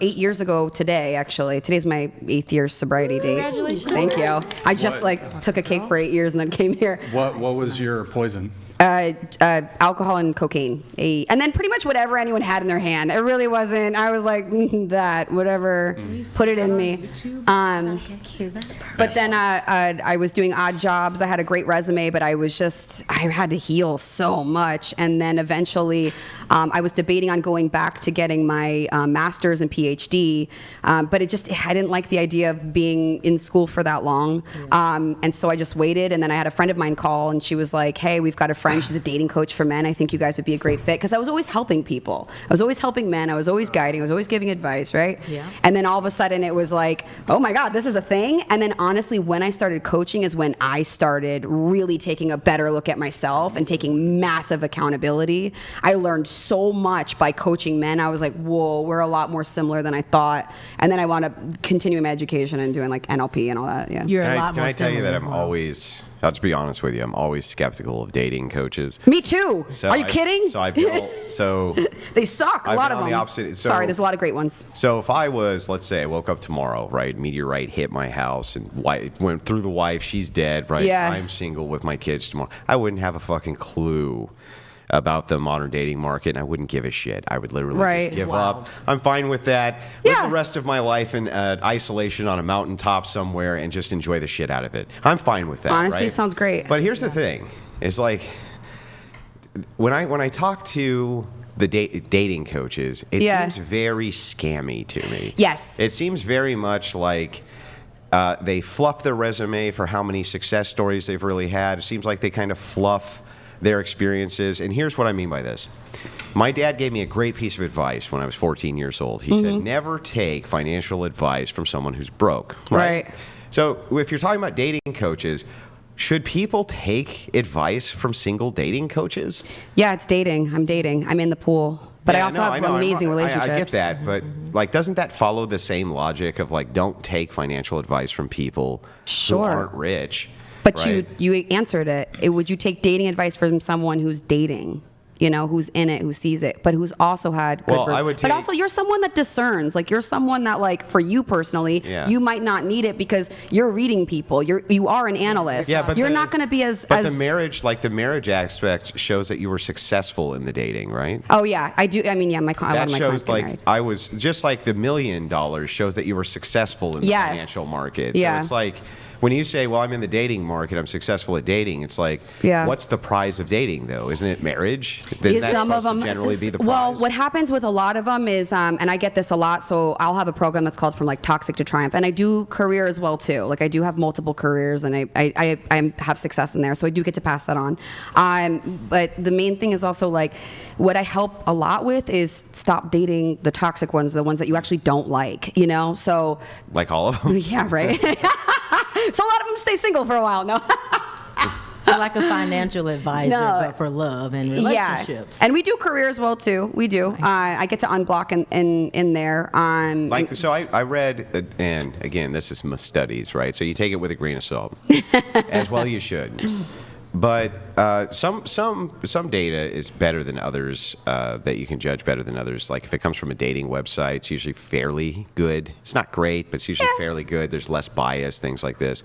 8 years ago today, actually. Today's my 8th year sobriety date. Congratulations. Thank you. I just took a cake for 8 years and then came here. What was your poison? Alcohol and cocaine. And then pretty much whatever anyone had in their hand. It really wasn't, I was like, that, whatever, put it in me. But then I was doing odd jobs. I had a great resume, but I had to heal so much. And then eventually I was debating on going back to getting my master's and PhD, but I didn't like the idea of being in school for that long. And so I just waited, and then I had a friend of mine call, and she was like, hey, we've got a friend, she's a dating coach for men. I think you guys would be a great fit. Because I was always helping people. I was always helping men. I was always guiding. I was always giving advice, right? Yeah. And then all of a sudden it was like, oh my God, this is a thing. And then honestly, when I started coaching is when I started really taking a better look at myself and taking massive accountability. I learned so much by coaching men. I was like, whoa, we're a lot more similar than I thought. And then I wound up continuing my education and doing like NLP and all that. Yeah. You're Can a lot I more tell you that similar. I'll just be honest with you, I'm always skeptical of dating coaches. Me too. So Are you kidding? They suck. A lot of them. On the opposite, Sorry, there's a lot of great ones. So if I was, let's say I woke up tomorrow, right, meteorite hit my house and went through the wife, she's dead, right? Yeah. I'm single with my kids tomorrow. I wouldn't have a fucking clue about the modern dating market, and I wouldn't give a shit. I would literally just give up. I'm fine with that. Live the rest of my life in isolation on a mountaintop somewhere and just enjoy the shit out of it. I'm fine with that. Honestly, right? sounds great. But here's the thing: is like when I talk to the dating coaches, it seems very scammy to me. Yes. It seems very much like they fluff their resume for how many success stories they've really had. It seems like they kind of fluff their experiences. And here's what I mean by this. My dad gave me a great piece of advice when I was 14 years old. He said, never take financial advice from someone who's broke. Right? So if you're talking about dating coaches, should people take advice from single dating coaches? Yeah, it's dating. I'm dating. I'm in the pool. But I also have amazing relationships. I get that, but like, doesn't that follow the same logic of like, don't take financial advice from people who aren't rich? But right? you answered it. Would you take dating advice from someone who's dating? You know, who's in it, who sees it, but who's also had good I would but also you're someone that discerns. Like, you're someone that, like, for you personally, you might not need it because you're reading people. You are an analyst. Yeah, but you're not going to be as the marriage aspect shows that you were successful in the dating, right? Oh yeah, I do. I mean, yeah, a lot that of my shows clients like I was just like the $1 million shows that you were successful in the financial market. So it's like, when you say, well, I'm in the dating market, I'm successful at dating, it's like, what's the prize of dating, though? Isn't it marriage? Some of them generally be the prize? Well, what happens with a lot of them is, and I get this a lot, so I'll have a program that's called From like Toxic to Triumph, and I do career as well, too. Like, I do have multiple careers, and I have success in there, so I do get to pass that on. But the main thing is also, like, what I help a lot with is stop dating the toxic ones, the ones that you actually don't like, you know? So, like all of them? Yeah, right. So a lot of them stay single for a while, no? You're like a financial advisor, but for love and relationships. Yeah. And we do career as well, too. We do. Nice. I get to unblock in there. So I read, and again, this is my studies, right? So you take it with a grain of salt, as well you should. But some data is better than others, that you can judge better than others. Like, if it comes from a dating website, it's usually fairly good. It's not great, but it's usually fairly good. There's less bias, things like this.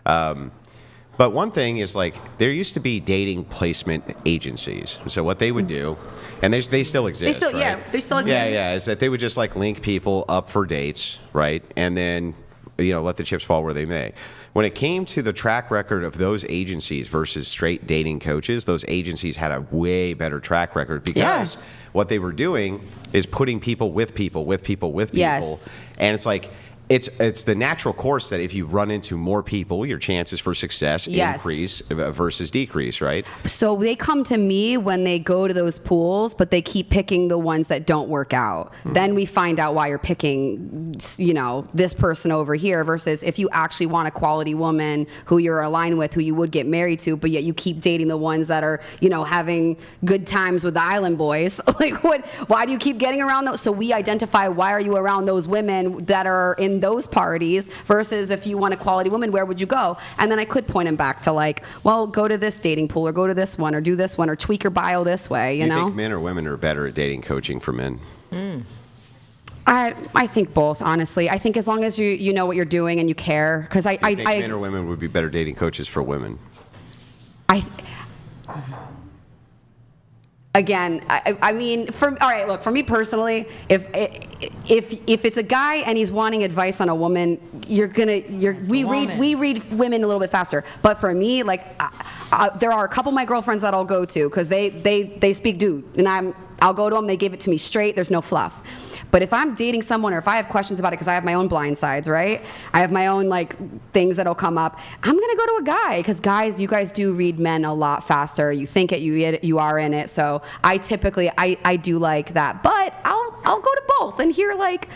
But one thing is, like, there used to be dating placement agencies. So what they would do, and they still exist, right? Yeah, they still exist. Yeah, is that they would just, like, link people up for dates, right? And then, let the chips fall where they may. When it came to the track record of those agencies versus straight dating coaches, those agencies had a way better track record because what they were doing is putting people with people with people with people. Yes. And it's like, it's the natural course that if you run into more people, your chances for success increase versus decrease, right? So they come to me when they go to those pools, but they keep picking the ones that don't work out. Then we find out why you're picking, this person over here versus if you actually want a quality woman who you're aligned with, who you would get married to, but yet you keep dating the ones that are, having good times with the island boys. Like, why do you keep getting around those? So we identify, why are you around those women that are in those parties versus if you want a quality woman, where would you go? And then I could point him back to, like, well, go to this dating pool or go to this one or do this one or tweak your bio this way, you know? Do you think men or women are better at dating coaching for men? I think both, honestly. I think as long as you know what you're doing and you care, because Do you think men or women would be better dating coaches for women? Again, I mean, all right, look, for me personally, if it's a guy and he's wanting advice on a woman, we read women a little bit faster. But for me, like, there are a couple of my girlfriends that I'll go to because they speak dude, and I'll go to them. They give it to me straight. There's no fluff. But if I'm dating someone or if I have questions about it, because I have my own blind sides, right? I have my own like things that'll come up. I'm gonna go to a guy because guys, you guys do read men a lot faster. You think it, you are in it. So I typically I do like that, but I'll go to both and hear like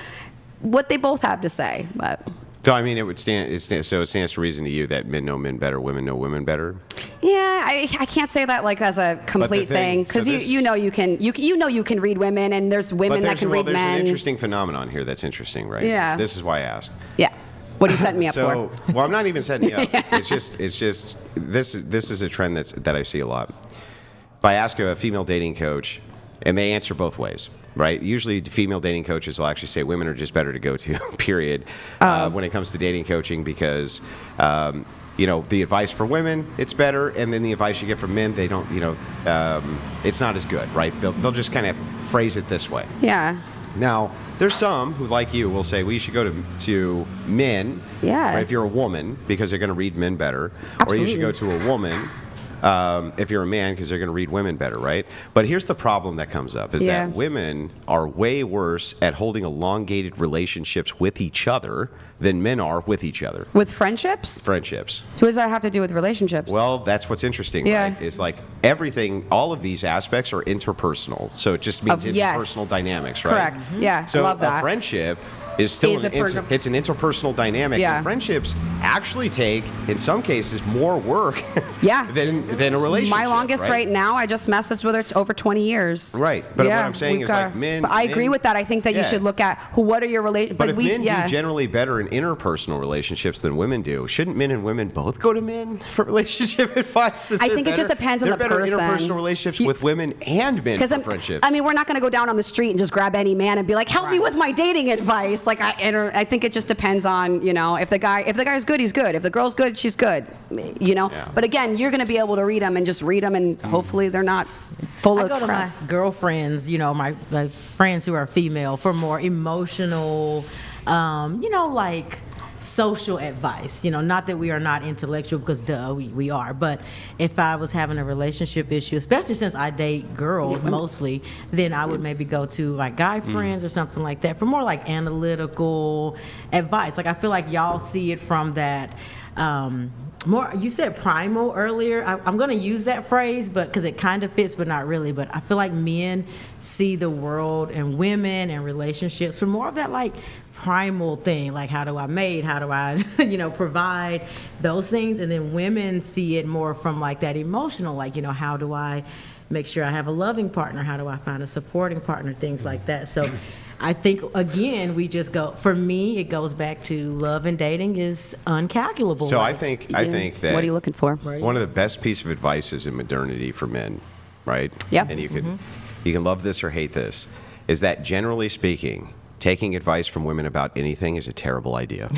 what they both have to say. But So I mean, it stands to reason to you that men know men better, women know women better. yeah, I can't say that like as a complete thing because you know you can read women and there's women that can read men. There's an interesting phenomenon here that's interesting, right? Yeah. This is why I asked. Yeah. What are you setting me up So, for? well, I'm not even setting you up. It's just this is a trend that I see a lot. If I ask a female dating coach, and they answer both ways, right? Usually, female dating coaches will actually say women are just better to go to, period, when it comes to dating coaching because, the advice for women, it's better, and then the advice you get from men, they don't, it's not as good, right? They'll just kind of phrase it this way. Yeah. Now, there's some who, like you, will say, well, you should go to men, Yeah. right, if you're a woman, because they're going to read men better. Absolutely. Or you should go to a woman if you're a man, because they're going to read women better, right? But here's the problem that comes up, is that women are way worse at holding elongated relationships with each other than men are with each other. With friendships? Friendships. So what does that have to do with relationships? Well, that's what's interesting, Yeah. right? It's like everything, all of these aspects are interpersonal. So it just means interpersonal dynamics, right? Correct. Yeah, So I love that. a friendship is still Is it's an interpersonal dynamic. Yeah. And friendships actually take, in some cases, more work Yeah. than a relationship. My longest right now, I just messaged with her over 20 years. Right. But what I'm saying is like men. But I agree with that. I think that you should look at what are your relationships. But if men do generally better in interpersonal relationships than women do, shouldn't men and women both go to men for relationship advice? I think it just depends on the person. They're better interpersonal relationships with women and men for friendships. I mean, we're not going to go down on the street and just grab any man and be like, help me with my dating advice. Like, I think it just depends on, if the guy's good, he's good. If the girl's good, she's good. Yeah. But again, you're going to be able to read them and just read them, and hopefully they're not full of I go crap. to my girlfriends, my friends who are female, for more emotional, like social advice. Not that we are not intellectual, because duh, we are. But if I was having a relationship issue, especially since I date girls mostly, then I would maybe go to like guy friends or something like that for more like analytical advice. Like I feel like y'all see it from that. More, you said primal earlier. I'm going to use that phrase, but because it kind of fits, but not really. But I feel like men see the world and women and relationships from more of that like primal thing, like how do I mate, how do I provide those things, and then women see it more from like that emotional, like how do I make sure I have a loving partner, how do I find a supporting partner, things like that. So I think, again, we just go, for me, it goes back to love and dating is uncalculable. So right? I think that What are you looking for? one of the best piece of advice is in modernity for men, right? Yeah. And you can love this or hate this, is that generally speaking, taking advice from women about anything is a terrible idea.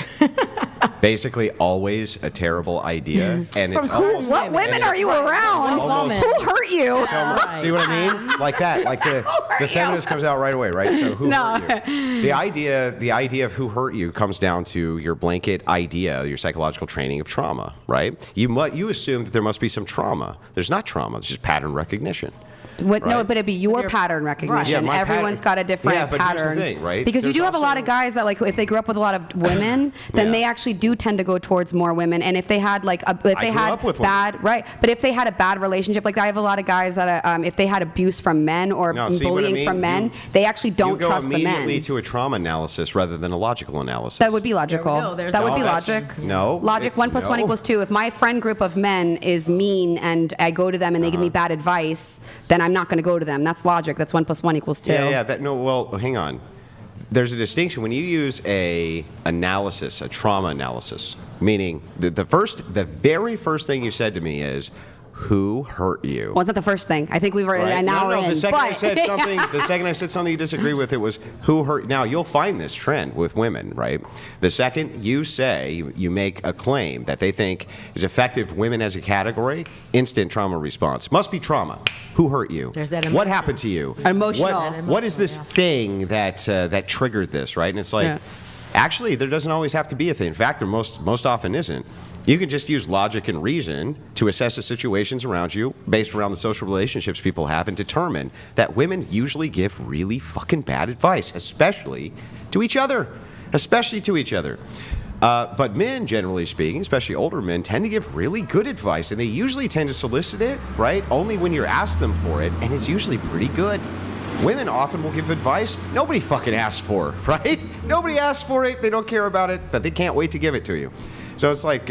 Basically, always a terrible idea, and it's almost. What women are you around? almost- Who hurt you? See what I mean? Like that. Like the feminist comes out right away, right? So who hurt you? The idea of who hurt you comes down to your blanket idea, your psychological training of trauma, right? You assume that there must be some trauma. There's not trauma. It's just pattern recognition. What, no, Right. but it'd be your pattern recognition. Yeah, my Everyone's pattern. got a different Yeah, but pattern. here's the thing, right? Because you There's do have a lot also- of guys that, like, if they grew up with a lot of women, then Yeah. they actually do tend to go towards more women. And if they had like, if they grew had up with women. bad, right? But if they had a bad relationship, like I have a lot of guys that, if they had abuse from men or No, see what I bullying mean? from men, they actually don't you go trust the immediately men. to a trauma analysis rather than a logical analysis. That would be logical. There we go. There's That would all be that's- logic. no, Logic. it- 1 + 1 no. = 2. If my friend group of men is mean and I go to them and they give me bad advice, then I'm not going to go to them. That's logic. That's 1 + 1 = 2. Yeah. Well, hang on. There's a distinction when you use a trauma analysis, meaning the very first thing you said to me is, who hurt you? Well, it's not the first thing. I think we've already Right? now No, we're in. the second I but- said something, you disagree with, it was who hurt. Now you'll find this trend with women, right? The second you say you make a claim that they think is effective, women as a category, instant trauma response. Must be trauma. Who hurt you? There's that What emotion. happened to you? Emotional. What is this thing that triggered this? Right? And it's like. Yeah. Actually, there doesn't always have to be a thing. In fact, there most often isn't. You can just use logic and reason to assess the situations around you based around the social relationships people have and determine that women usually give really fucking bad advice, especially to each other. Especially to each other. But men, generally speaking, especially older men, tend to give really good advice, and they usually tend to solicit it, right, only when you're asked them for it, and it's usually pretty good. Women often will give advice nobody fucking asks for, right? Nobody asks for it, they don't care about it, but they can't wait to give it to you. So it's like,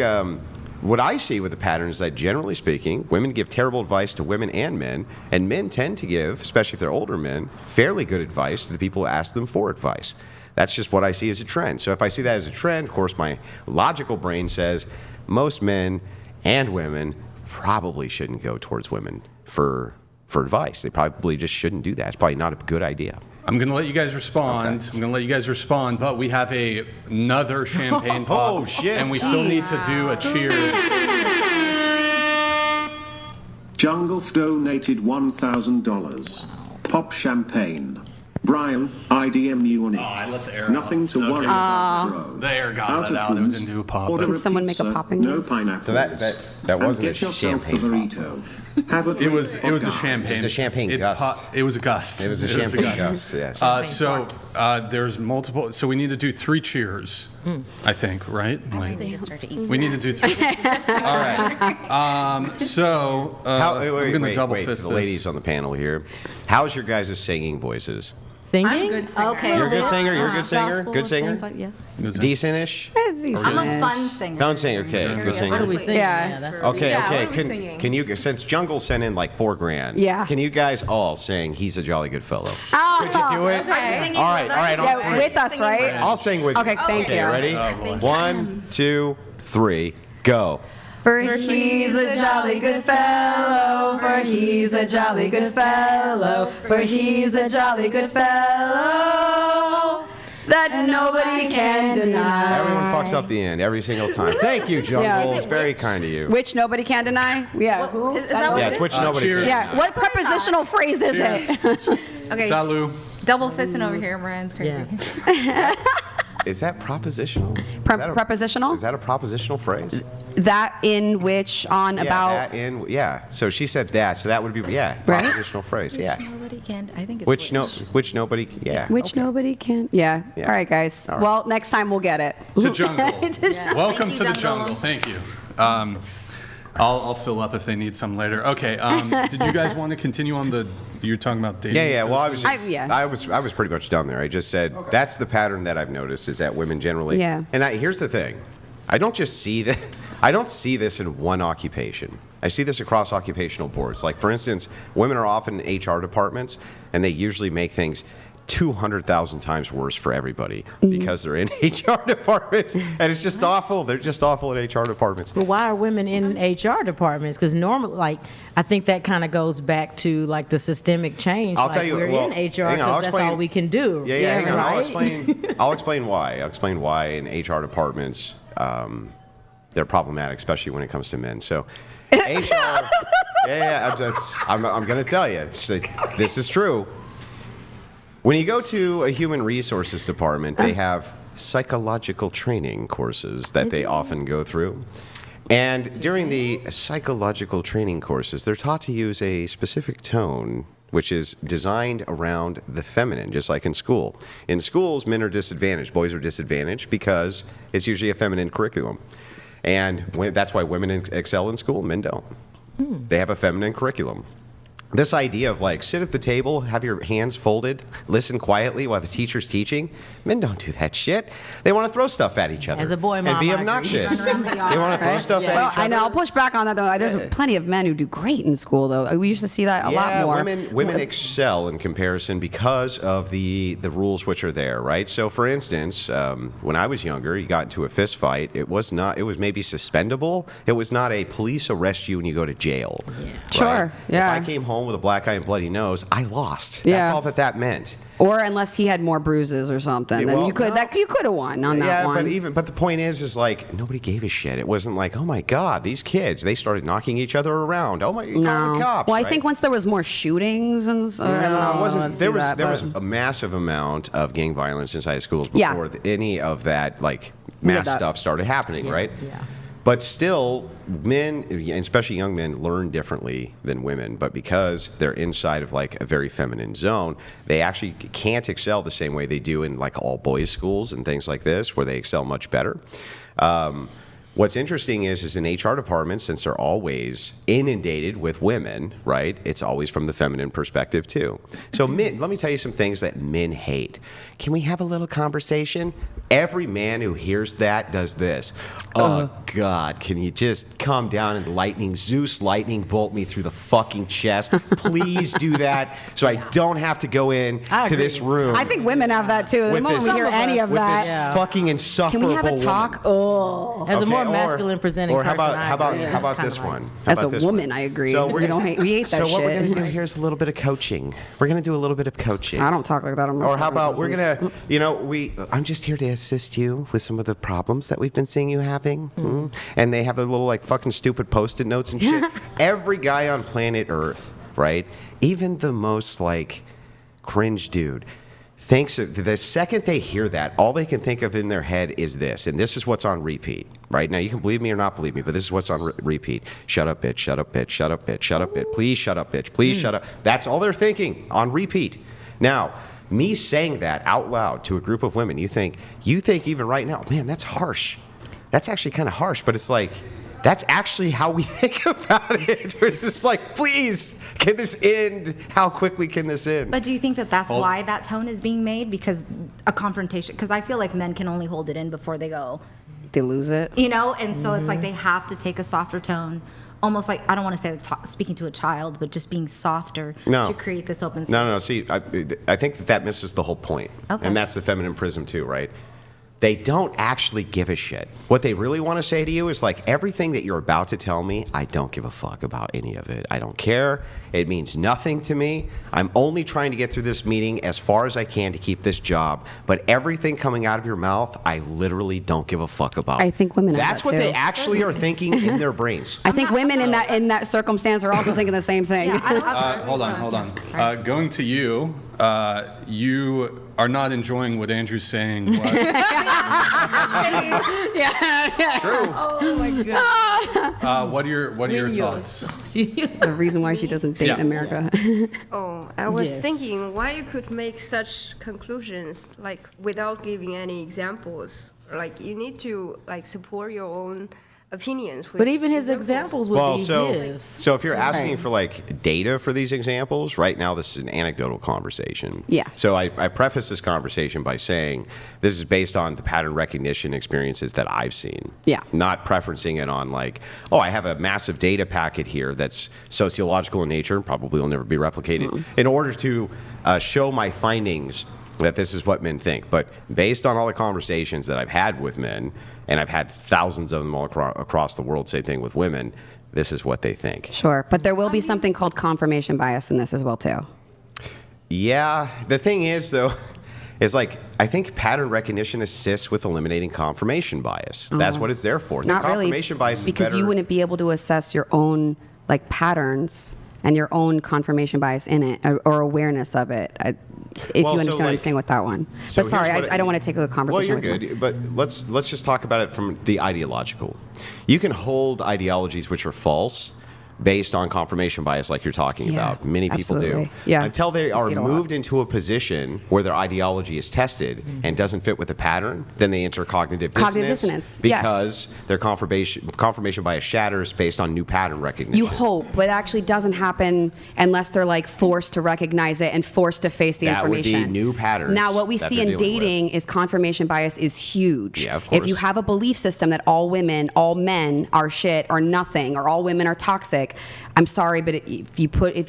what I see with the pattern is that generally speaking, women give terrible advice to women and men tend to give, especially if they're older men, fairly good advice to the people who ask them for advice. That's just what I see as a trend. So if I see that as a trend, of course, my logical brain says most men and women probably shouldn't go towards women for advice. They probably just shouldn't do that. It's probably not a good idea. I'm going to let you guys respond. Okay. I'm going to let you guys respond, but we have another champagne pop. Oh, shit. And we still need to do a cheers. Jungleff donated $1,000. Pop champagne. Brian, IDM you on it. Oh, I let the air Nothing out. to worry Okay. about, bro. The air got Out let of out. It booze, didn't do a pop. order Can a someone make a pizza, popping no noise? pineapples. So that and wasn't get a yourself a champagne burrito. Have a It was a drink, guys. champagne. It was a champagne gust. It was a gust. It was a champagne gust, yes. So there's multiple. So we need to do 3 cheers, I think, right? Like, They just start to eat we need to do 3. All right. So I'm going to double wait, fist to the this. ladies on the panel here. How's your guys' singing voices? Singing? I'm a good singer. Okay. You're a good singer? You're a good singer? Gospel, Good singer? things like- yeah. Decent-ish? It's I'm a decent-ish. fun singer. Fun singer, okay, good What are singer. we singing? Yeah. That's Okay, Yeah, okay. what are we singing? Can you, since Jungle sent in like $4,000, Yeah. can you guys all sing "He's a Jolly Good Fellow"? Oh, Could you do it? Okay. All right, all right. Yeah, with us, right? I'll sing with you. Okay, thank Okay, you. ready? Oh, boy. 1, 2, 3, go. For he's a jolly good fellow, for he's a jolly good fellow, for he's a jolly good fellow that nobody can deny. Everyone fucks up the end every single time. Thank you, Jungle. Yeah. It's very kind of you. Which nobody can deny? Yeah. Who? Is that what Yes, which nobody cheers. can. Yeah. What prepositional phrase is it? Okay. Salut. Double fisting over here. Brian's crazy. Yeah. Is that propositional? Is that a- Prepositional? Is that a propositional phrase? That, in, which, on, Yeah, about. that in, yeah. So she said that, so that would be, yeah, Right? propositional phrase, yeah. Nobody can. I think it's Which nobody, yeah. Which nobody can. Yeah. Yeah. All right, guys. All right. Well, next time we'll get it. To Jungle. Welcome Thank you, to the Jungle. jungle. Thank you. I'll fill up if they need some later. Okay. Did you guys want to continue on the? You're talking about dating. Yeah, yeah. Well, I was just, yeah. I was pretty much done there. I just said that's the pattern that I've noticed is that women generally. Yeah. And here's the thing, I don't just see that. I don't see this in one occupation. I see this across occupational boards. Like for instance, women are often in HR departments, and they usually make things 200,000 times worse for everybody because they're in HR departments, and it's just awful. They're just awful in HR departments. But why are women in HR departments? Because normally, like, I think that kind of goes back to like the systemic change. I'll like, tell you. we're well, in HR hang on, I'll because that's explain- all we can do. Yeah, yeah. Hang on. I'll right? explain. I'll explain why. I'll explain why in HR departments they're problematic, especially when it comes to men. So, HR. I'm going to tell you. This is true. When you go to a human resources department, they have psychological training courses that they often go through. And during the psychological training courses, they're taught to use a specific tone which is designed around the feminine, just like in school. In schools, men are disadvantaged, boys are disadvantaged because it's usually a feminine curriculum. And that's why women excel in school, men don't. They have a feminine curriculum. this idea of like sit at the table, have your hands folded, listen quietly while the teacher's teaching. Men don't do that shit. They want to throw stuff at each other. As a boy, and Mom, be I agree. obnoxious. Run around the yard. They want to throw stuff at Well, each other. I know. I'll push back on that though. There's plenty of men who do great in school though. We used to see that a lot more. Women excel in comparison because of the rules which are there, right? So, for instance, when I was younger, you got into a fist fight. It was maybe suspendable. It was not a police arrest you and you go to jail. Yeah. Right? Sure, yeah. If I came home with a black eye and bloody nose, I lost. Yeah. That's all that meant. Or unless he had more bruises or something, then Well, you could no. you could have won on that one. But the point is like nobody gave a shit. It wasn't like, oh my God, these kids, they started knocking each other around. Oh my, call the cops. Well, I right? think once there was more shootings and No, it wasn't. let's There see was that, there but- was a massive amount of gang violence inside schools Yeah. before any of that like mass that. stuff started happening, right? Yeah. But still, men, and especially young men, learn differently than women. But because they're inside of like a very feminine zone, they actually can't excel the same way they do in like all boys schools and things like this, where they excel much better. What's interesting is in HR departments, since they're always inundated with women, right? It's always from the feminine perspective too. So men, let me tell you some things that men hate. Can we have a little conversation? Every man who hears that does this. Oh God, can you just come down and Zeus lightning bolt me through the fucking chest? Please do that so I don't have to go in I to agree. this room. I think women have that too. The with moment this- we hear any of with that, this Yeah. fucking can insufferable we have a woman. talk? Oh, As a more or- masculine presenting or person, how I agree. about It's kinda this like- one? How As about a this woman, one? I agree. So We don't hate- we hate that So what we're shit. gonna do here's a little bit of coaching. We're gonna do a little bit of coaching. I don't talk like that. I'm Or how about we're gonna, I'm just here to assist you with some of the problems that we've been seeing you having. And they have their little like fucking stupid post-it notes and shit. Every guy on planet Earth, right? Even the most like cringe dude thinks of, the second they hear that, all they can think of in their head is this, and this is what's on repeat. Right now, you can believe me or not believe me, but this is what's on repeat. Shut up, bitch. Shut up, bitch. Shut up, bitch. Shut up, bitch. Please shut up, bitch. Please shut up. That's all they're thinking on repeat. Now, me saying that out loud to a group of women, you think even right now, man, that's harsh. That's actually kind of harsh, but it's like, that's actually how we think about it. We're just like, please, can this end? How quickly can this end? But do you think that that's Hold- why that tone is being made? Because a confrontation, because I feel like men can only hold it in before they go, they lose it? and so it's like they have to take a softer tone. Almost like, I don't want to say like speaking to a child, but just being softer to create this open space. No. See, I think that misses the whole point. Okay. And that's the feminine prism too, right? They don't actually give a shit. What they really want to say to you is like, everything that you're about to tell me, I don't give a fuck about any of it. I don't care. It means nothing to me. I'm only trying to get through this meeting as far as I can to keep this job. But everything coming out of your mouth, I literally don't give a fuck about. I think women have That's that, what they too. actually are thinking in their brains. I think women in that circumstance are also thinking the same thing. Yeah, I don't have Hold on. Going to you, you are not enjoying what Andrew's saying. What? Oh my god. What are your thoughts? The reason why she doesn't date Yeah. in America. Oh, I was Yes. thinking why you could make such conclusions like without giving any examples. Like you need to like support your own opinions. But even his examples would be his. So if you're asking Right. for like data for these examples, right now this is an anecdotal conversation. Yeah. So I preface this conversation by saying this is based on the pattern recognition experiences that I've seen. Yeah. Not preferencing it on like, oh, I have a massive data packet here that's sociological in nature and probably will never be replicated in order to show my findings that this is what men think. But based on all the conversations that I've had with men, and I've had thousands of them all across the world, same thing with women, this is what they think. Sure, but there will be something called confirmation bias in this as well too. Yeah, the thing is though, is like, I think pattern recognition assists with eliminating confirmation bias. That's what it's there for. The Not really, confirmation bias is because better. you wouldn't be able to assess your own like patterns and your own confirmation bias in it or awareness of it. If Well, you so, understand what I'm like- saying with that one. So But sorry, here's what I don't want to take a conversation. Well, you're with you. good, but let's just talk about it from the ideological. You can hold ideologies which are false, based on confirmation bias like you're talking Yeah, about. Many people do. absolutely. Yeah. Until they We are see it a lot. moved into a position where their ideology is tested and doesn't fit with the pattern, then they enter cognitive Cognitive dissonance, yes. because their confirmation bias shatters based on new pattern recognition. You hope, but it actually doesn't happen unless they're like forced to recognize it and forced to face the That would be information. new patterns Now, what we that see they're in dealing with. dating is confirmation bias is huge. Yeah, of If you course. have a belief system that all women, all men are shit or nothing, or all women are toxic, I'm sorry, but if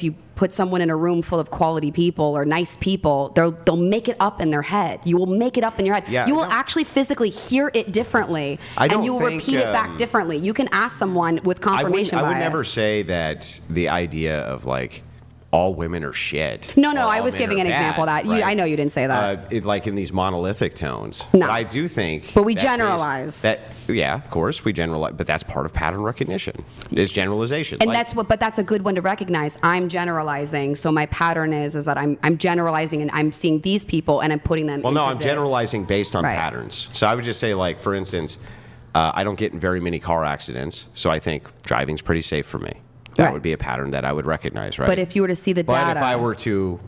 you put someone in a room full of quality people or nice people, they'll make it up in their head. You will make it up in your head. Yeah, you will no. actually physically hear it differently, I don't and you will think, repeat it back differently. You can ask someone with confirmation I bias. would never say that the idea of like all women are shit. No, or I all was men giving are an example bad, of that. right? I know you didn't say that. Like in these monolithic tones. No. But I do think. But we that generalize. Yeah, of course we generalize, but that's part of pattern recognition. Is generalization. And Like, but that's a good one to recognize. I'm generalizing, so my pattern is that I'm generalizing and I'm seeing these people and I'm putting them. Well, no, into I'm this. generalizing based on Right. patterns. So I would just say, like, for instance, I don't get in very many car accidents, so I think driving's pretty safe for me. That Right. would be a pattern that I would recognize, right? But if you were to see the But data, if I were to,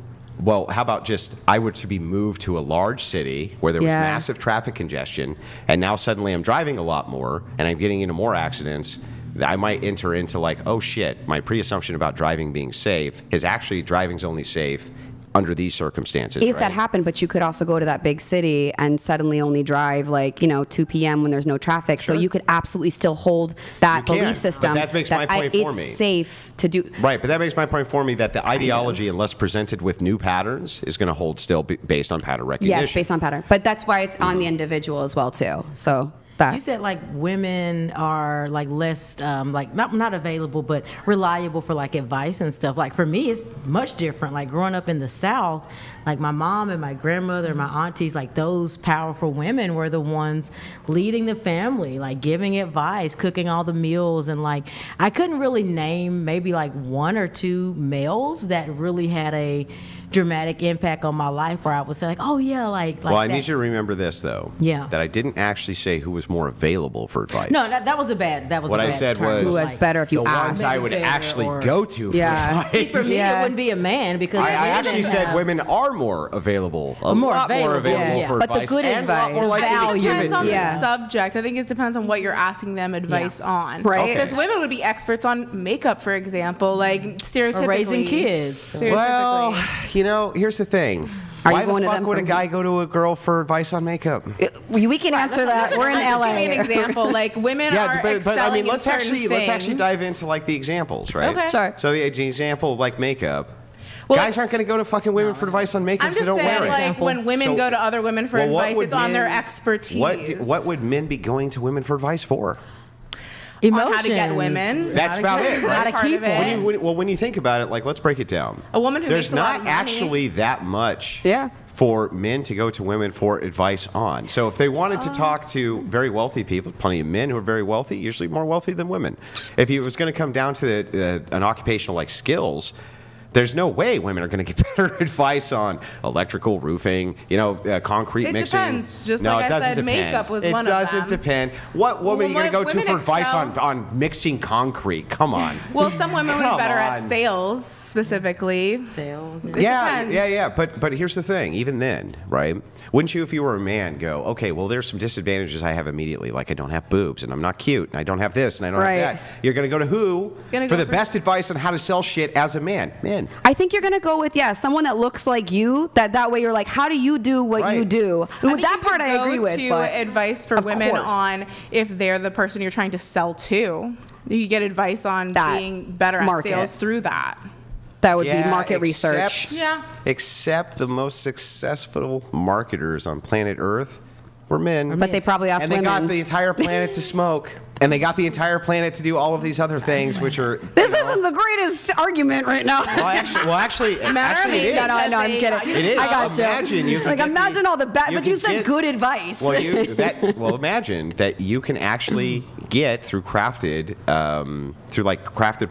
well, how about just I were to be moved to a large city where there was Yeah. massive traffic congestion, and now suddenly I'm driving a lot more and I'm getting into more accidents, I might enter into like, oh shit, my pre-assumption about driving being safe is actually driving's only safe under these circumstances. if right? that happened, but you could also go to that big city and suddenly only drive 2 p.m. when there's no traffic. So you could absolutely still hold that You can, belief but system. that makes my point for it's me. safe to do. Right, but that makes my point for me that the ideology, unless presented with new patterns, is going to hold still based on pattern recognition. Yes, based on pattern. But that's why it's on the individual as well too. So that. You said like women are like less like not available but reliable for like advice and stuff. Like for me it's much different. Like growing up in the South, like my mom and my grandmother and my aunties, like those powerful women were the ones leading the family, like giving advice, cooking all the meals, and like I couldn't really name maybe like one or two males that really had a dramatic impact on my life where I would say like, oh yeah, like Well, I that. need you to remember this, though. Yeah. That I didn't actually say who was more available for advice. No, that was a bad. That was What a I bad said term. was Who has better if you the ask. ones I would Educator actually or- go to for Yeah. advice. For me, Yeah. it wouldn't be a man because I women actually said have- women are more available. A More lot more available, available yeah. for But the advice. good and a lot more advice. likely to Value. give it Depends to on you. Yeah. the subject. I think it depends on what you're asking them advice on. Right. Because women would be experts on makeup, for example, like stereotypically. Or raising kids. Stereotypically. Well, here's the thing. Are you Why going the to fuck them would a for- guy go to a girl for advice on makeup? We can answer that. We're in I'll just LA. give you an example. Like women are Yeah, but I excelling mean, in let's certain actually dive things. into like the examples, right? Okay. Sure. So the example of like makeup. Well, Guys aren't going to go to fucking women for advice on makeup, I'm so just don't saying, wear it. like when women So- go to other women for Well, what advice, would it's on their men- expertise. What would men be going to women for advice for? Emotions. how to get women. That's about it, How right? to Part keep of it. them. When you think about it, like let's break it down. A woman who There's makes a lot not of money. actually that much Yeah. for men to go to women for advice on. So if they wanted to talk to very wealthy people, plenty of men who are very wealthy, usually more wealthy than women. If it was going to come down to an occupational like skills, there's no way women are going to get better advice on electrical, roofing, concrete It mixing. depends. Just no, like it I doesn't said, depend. makeup was it one of doesn't them. depend. What woman are you going to go to women for advice excel- on mixing concrete? Come on. Well, some women would Come be better at on. sales specifically. Sales. It Yeah, depends. yeah. But here's the thing. Even then, right? Wouldn't you, if you were a man, go, okay, well, there's some disadvantages I have immediately, like I don't have boobs, and I'm not cute, and I don't have this, and I don't Right. have that. You're going to go to who Gonna for go the for- best advice on how to sell shit as a man? Men. I think you're gonna go with someone that looks like you. That way you're like, how do you do what you Right. do? I With think that you part could I agree go with. to But advice for of women course. on if they're the person you're trying to sell to. You could get advice on That being better at market. sales through that. that would Yeah, be market except- research. Yeah. Except the most successful marketers on planet Earth were men. But they probably asked and they women. got the entire planet to smoke. And they got the entire planet to do all of these other things, which are... This isn't the greatest argument right now. Well, actually, Men are actually it is. amazing. No, I'm kidding. It is. I got you. Imagine you could like get imagine the- all the bad, you but you could said get- good advice. Well, imagine that you can actually get through crafted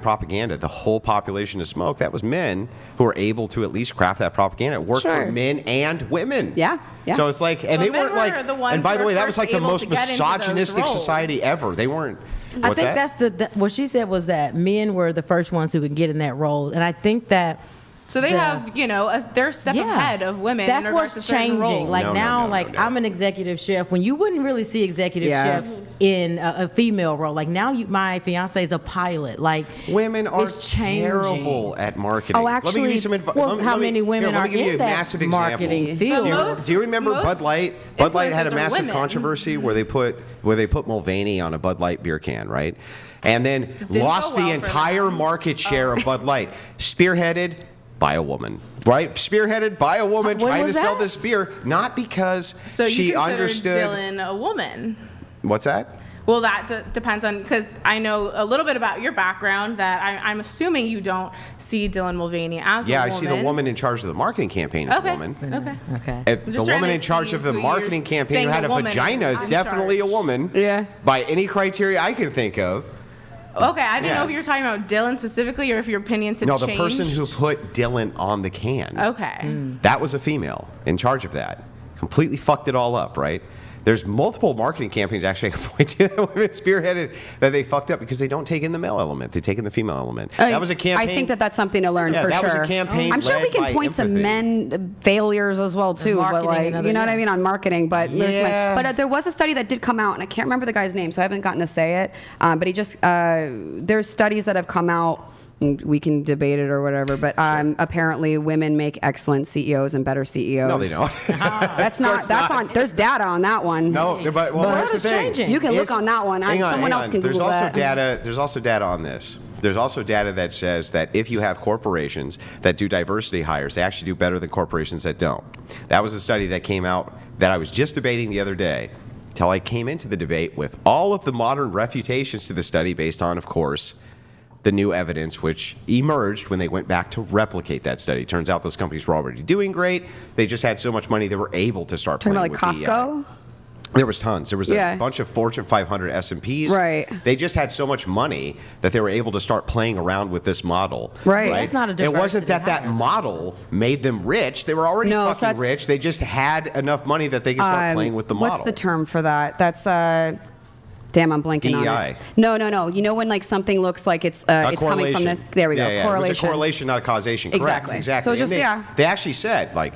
propaganda, the whole population to smoke, that was men who were able to at least craft that propaganda. It worked Sure. for men and women. Yeah. So it's like, and But they men weren't like, were the ones and by who the were way, that was first like the able most to get into those misogynistic roles. society ever. They weren't. I What's think that? that's what she said was that men were the first ones who could get in that role, and I think that. So they have, they're a step ahead of women. That's in regards what's to certain changing. roles. Like No, now, no. I'm an executive chef. When you wouldn't really see executive Yeah. chefs in a female role. Like now, my fiance is a pilot. Like Women are it's changing. terrible at marketing. Oh, Let me give you some actually, advice. well, how many women let are me give you in a that massive marketing example. field? But Do you remember most Bud Light? Bud Light had a influencers are massive women. controversy where they put Mulvaney on a Bud Light beer can, right? And then go lost well the for entire them. market share of Bud Light, spearheaded by a woman. Right, spearheaded by a woman When trying to was sell that? this beer, not because So she you consider understood. Dylan a woman? What's that? Well, that depends on, because I know a little bit about your background, that I'm assuming you don't see Dylan Mulvaney as a Yeah, I woman. see the woman in charge of the marketing campaign as Okay. a woman. Okay. Okay. And I'm the just trying woman to in charge see of the who you're marketing campaign saying who had the a woman vagina is in definitely a charge. woman. Yeah. By any criteria I can think of. Okay, I didn't Yeah. know if you were talking about Dylan specifically or if your opinions had No, changed. the person who put Dylan on the can. Okay. That was a female in charge of that. Completely fucked it all up, right? There's multiple marketing campaigns actually I can point to that women spearheaded that they fucked up because they don't take in the male element. They take in the female element. That was a campaign. I think that's something to learn Yeah, for that sure. was a campaign I'm sure we led can by point to empathy. men failures as well too, but marketing like and other- you know what I yeah. mean on marketing. But Yeah. there was a study that did come out, and I can't remember the guy's name, so I haven't gotten to say it. But he just there's studies that have come out. We can debate it or whatever, but apparently women make excellent CEOs and better CEOs. No, they don't. That's not. That's on. There's data on that one. No, but well, But- here's the It's thing. changing. You can look It's- on that one. Hang on, Someone hang else on. can There's Google also that. data. There's also data on this. There's also data that says that if you have corporations that do diversity hires, they actually do better than corporations that don't. That was a study that came out that I was just debating the other day, till I came into the debate with all of the modern refutations to the study based on, of course, the new evidence which emerged when they went back to replicate that study. Turns out those companies were already doing great. They just had so much money they were able to start Talking playing about like with Costco. There was tons. There was Yeah. a bunch of Fortune 500 S&Ps. Right. They just had so much money that they were able to start playing around with this model. Right. That's not a It wasn't diversity that hire. model made them rich. They were already No, so fucking that's- rich. They just had enough money that they could start playing with the model. What's the term for that? That's damn, I'm blanking on DEI. it. No. You know when like something looks like it's coming from Correlation. this. There we go. Yeah, yeah. Correlation. It was a correlation, not a causation. Correct. Exactly. Exactly. So just, And yeah. They actually said, like,